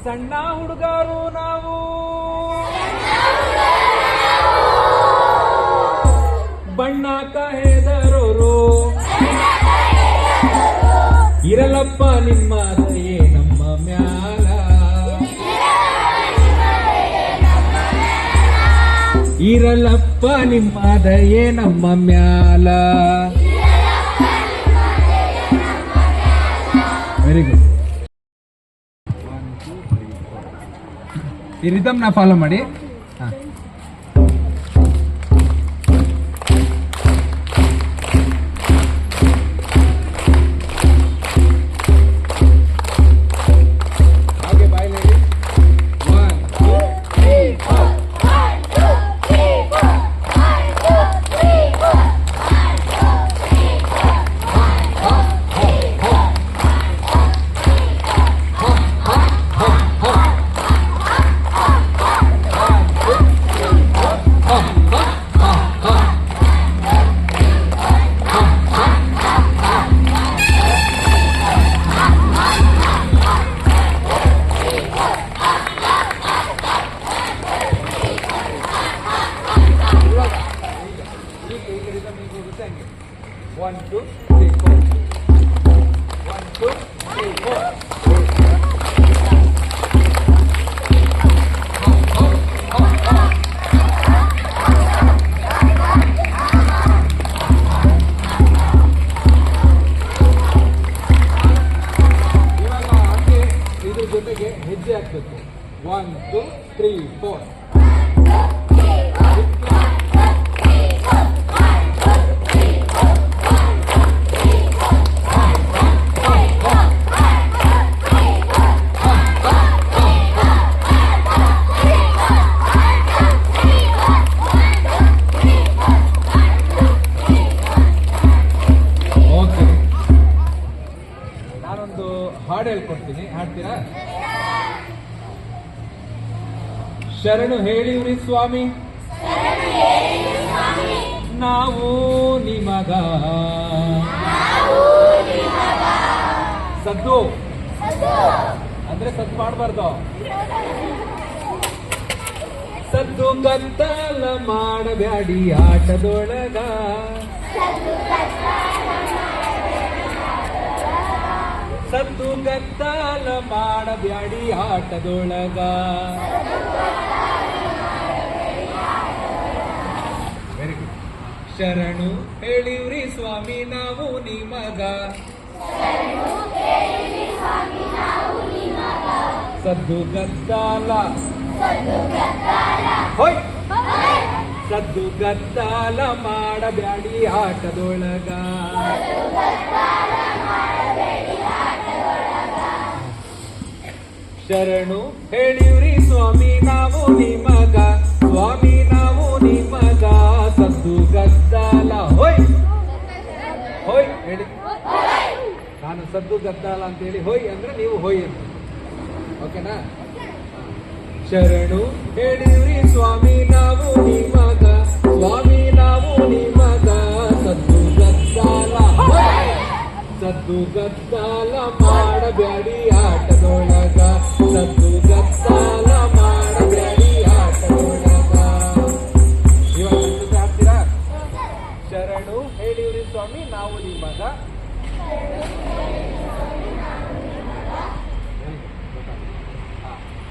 ಸಣ್ಣ ಹುಡುಗರು ನಾವು ಬಣ್ಣ ಕಾಯ್ದರೋರು ಇರಲಪ್ಪ ನಿಮ್ಮ ದಯೆ ನಮ್ಮ ಮ್ಯಾಲ ಇರಲಪ್ಪ ನಿಮ್ಮ ದಯೆ ನಮ್ಮ ಮ್ಯಾಲ. Very good. ಈ ರಿದಮ್ ನ ಫಾಲೋ ಮಾಡಿ. One, two, three, four. 1, 2, 3, 4. ಇವಾಗ ಹಾಗೆ ಇದ್ರ ಜೊತೆಗೆ ಹೆಜ್ಜೆ ಹಾಕ್ಬೇಕು. 1, 2, 3, 4. ನಾನೊಂದು ಹಾಡು ಹೇಳ್ಕೊಡ್ತೀನಿ, ಹಾಡ್ತೀರಾ? ಶರಣು ಹೇಳಿವ್ರಿ ಸ್ವಾಮಿ ನಾವು ನಿಮಗ. ಸದ್ದು ಅಂದ್ರೆ ಸದ್ದು ಮಾಡಬಾರ್ದು. ಸದ್ದು ಗದ್ದಲ ಮಾಡಬ್ಯಾಡಿ ಆಟದೊಳಗ. ಸದ್ದು ಗದ್ದಲ ಮಾಡಬ್ಯಾಡಿ ಆಟದೊಳಗ. Very good. ಶರಣು ಹೇಳಿವ್ರಿ ಸ್ವಾಮಿ ನಾವು ನಿಮಗ. ಸದ್ದು ಗದ್ದಲ ಹೋಯ್. ಸದ್ದು ಗದ್ದಲ ಮಾಡಬ್ಯಾಡಿ ಆಟದೊಳಗ. ಶರಣು ಹೇಳಿವ್ರಿ ಸ್ವಾಮಿ ನಾವು ನಿಮಗ. ಸ್ವಾಮಿ ನಾವು ನಿಮಗ. ಸದ್ದು ಗದ್ದಲ ಹೋಯ್ ಹೋಯ್ ಹೇಳಿ. ನಾನು ಸದ್ದು ಗದ್ದಲ ಅಂತ ಹೇಳಿ ಹೋಯ್ ಅಂದ್ರೆ ನೀವು ಹೋಯ್ ಅಂತ. ಓಕೆನಾ? ಶರಣು ಹೇಳಿವ್ರಿ ಸ್ವಾಮಿ ನಾವು ನಿಮಗ. ಸ್ವಾಮಿ ನಾವು ನಿಮಗ. ಸದ್ದು ಗದ್ದಲ ಸದ್ದು ಗದ್ದಲ ಮಾಡಬ್ಯಾಡಿ ಆಟದೊಳಗ. ಸದ್ದು ಗದ್ದಲ ಮಾಡಬ್ಯಾಡಿ ಆಟದೊಳಗ. ಇವಾಗ ಹಾಡ್ತೀರಾ? ಶರಣು ಹೇಳಿವ್ರಿ ಸ್ವಾಮಿ ನಾವು ನಿಮಗ.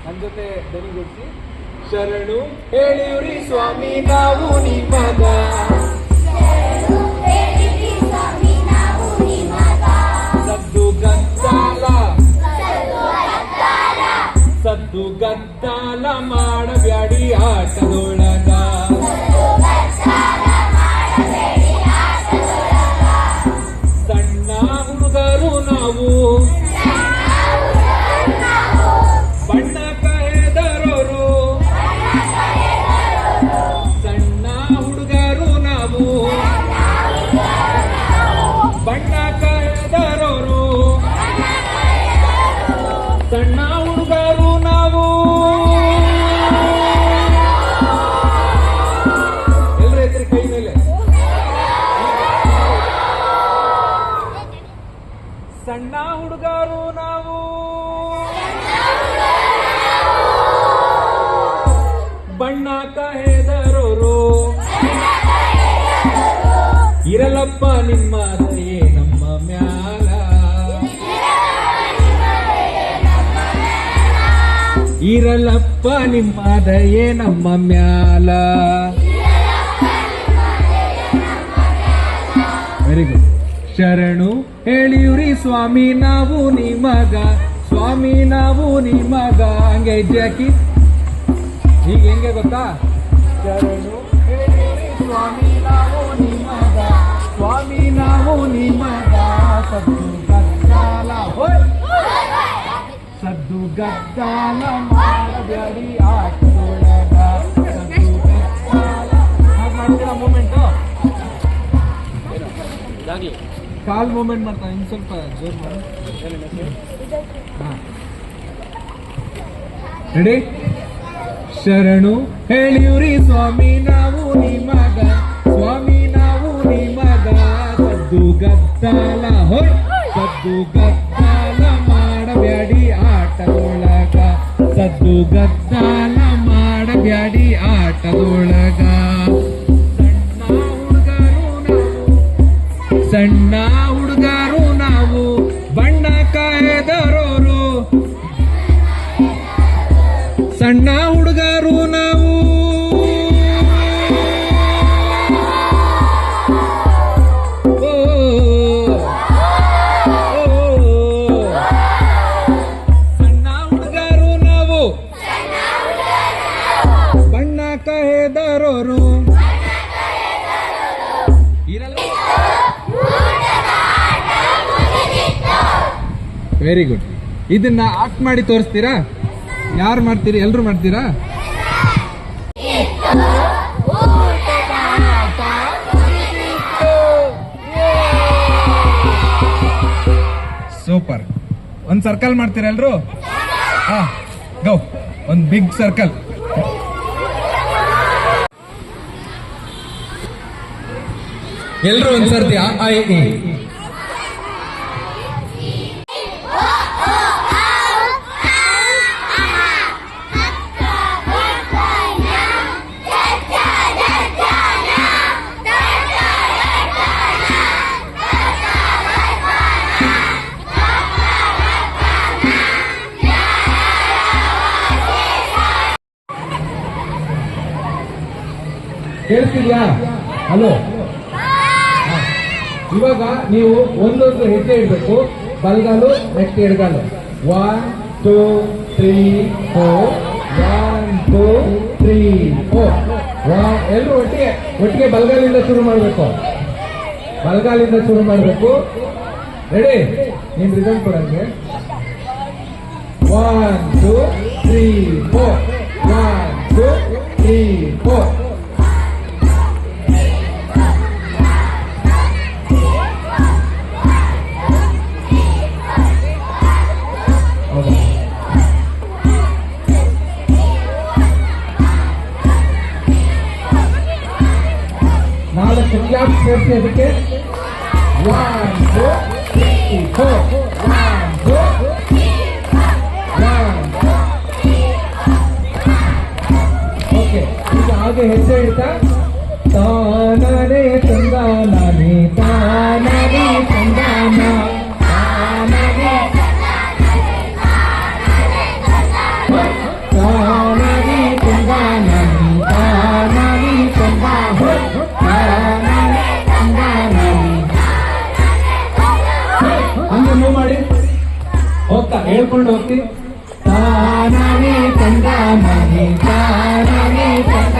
ನನ್ನ ಜೊತೆ ದನಿಗೂಡಿಸಿ. ಶರಣು ಹೇಳಿವ್ರಿ ಸ್ವಾಮಿ ನಾವು ನಿಮಗ. ಸದ್ದು ಗದ್ದಲ ಸದ್ದು ಗದ್ದಲ ಮಾಡಬ್ಯಾಡಿ ಆಟದೊಳಗ. ಸಣ್ಣ ಹುಡುಗರು ನಾವು ಬಣ್ಣ ಕಾಯ್ದರೋರು. ಸಣ್ಣ ಹುಡುಗರು ನಾವು ಬಣ್ಣ ಕಾಯ್ದರೋರು. ಸಣ್ಣ ಹುಡುಗರು ನಾವು ಬಣ್ಣಾಕ ಹೆದರೋರು ಇರಲಪ್ಪ ನಿಮ್ಮ ದಯೆ ನಮ್ಮ ಮ್ಯಾಲ ಇರಲಪ್ಪ ನಿಮ್ಮ ದಯೆ ನಮ್ಮ ಮ್ಯಾಲ ವೆರಿ ಗುಡ್ ಶರಣು ಹೇಳಿವ್ರಿ ಸ್ವಾಮಿ ನಾವು ನಿಮಗ ಸ್ವಾಮಿ ನಾವು ನಿಮಗ ಹಂಗೆ ಹೆಜ್ಜೆ ಈಗ ಹೆಂಗೆ ಗೊತ್ತಾ ಶರಣು ಹೇಳಿವ್ರಿ ಸ್ವಾಮಿ ನಾವು ನಿಮಗ ಸ್ವಾಮಿ ನಾವು ನಿಮಗ ಸದ್ದು ಗದ್ದಾಲ ಹೋಯ್ ಸದ್ದು ಗದ್ದಾಲ ಮಾಡಬೇಡಿ ಆಟದೊಳಗ ಸದ್ದು ಗದ್ದಾಲ ಹಾಗೆ ಮಾಡ್ತೀರಾ ಮೂಮೆಂಟು ಕಾಲ್ ಮೂಮೆಂಟ್ ಮಾಡ್ತಾ ಇನ್ನು ಸ್ವಲ್ಪ ಜೋರ್ ಮಾಡಿ ರೆಡಿ ಶರಣು ಹೇಳಿವ್ರಿ ಸ್ವಾಮಿ ನಾವು ನಿಮಗ ಸ್ವಾಮಿ ನಾವು ನಿಮಗ ಸದ್ದು ಗದ್ದಾಲ ಹೋಯ್ ಸದ್ದು ಗದ್ದಾಲ ಮಾಡಬ್ಯಾಡಿ ಆಟದೊಳಗ ಸದ್ದು ಗದ್ದಾಲ ಮಾಡಬ್ಯಾಡಿ ಆಟದೊಳಗ ಸಣ್ಣ ಹುಡುಗರು ನಾವು ಬಣ್ಣ ಕಾಯ್ದರೋರು ಸಣ್ಣ ಹುಡುಗರು ನಾವು ಸಣ್ಣ ಹುಡುಗರು ನಾವು ಬಣ್ಣ ಕಾಯ್ದರೋರು ವೆರಿ ಗುಡ್ ಇದನ್ನ ಆಕ್ಟ್ ಮಾಡಿ ತೋರಿಸ್ತೀರಾ ಯಾರು ಮಾಡ್ತೀರಿ ಎಲ್ರು ಮಾಡ್ತೀರಾ ಸೂಪರ್ ಒಂದ್ ಸರ್ಕಲ್ ಮಾಡ್ತೀರಾ ಎಲ್ರು ಹಾ ಗೋ ಒಂದ್ ಬಿಗ್ ಸರ್ಕಲ್ ಎಲ್ರು ಒಂದ್ ಸರ್ತಿ ಆ ಇ ಕೇಳಿಸ್ತಿದ್ಯಾ ಹಲೋ ಇವಾಗ ನೀವು ಒಂದೊಂದು ಹೆಜ್ಜೆ ಇಡಬೇಕು ಬಲ್ಗಾಲು ನೆಕ್ಸ್ಟ್ ಎಡಗಾಲು 1 2 3 4 1 2 3 4 ಎಲ್ಲರೂ ಒಟ್ಟಿಗೆ ಬಲ್ಗಾಲಿಂದ ಶುರು ಮಾಡಬೇಕು ಬಲ್ಗಾಲಿಂದ ಶುರು ಮಾಡಬೇಕು ರೆಡಿ ನಿಮ್ ರಿಸಲ್ಟ್ ಕೊಡಂಗೆ 1 2 3 4 1 2 3 4 ನಾಲ್ಕು ಕ್ಲಾಪ್ ಸೇರಿಸಿ ಅದಕ್ಕೆ 1 2 3 4 1 2 ಓಕೆ ಈಗ ಹಾಗೆ ಹೆಜ್ಜೆ ಇಡ್ತಾ ತಾನೇ ತಂದಾನೇ ತಾನೇ ತಂದಾನ ತಾನೇ ತಾನೇ ತಂದಾನ ತಾನೇ ತಂದಾನ ಹಂಗೆ ಮೂವ್ ಮಾಡಿ ಹೋಗ್ತಾ ಹೇಳ್ಕೊಂಡು ಹೋಗ್ತಿ ತಾನೇ ತಂದ ಮನೆ ತಾನೇ ತಂದ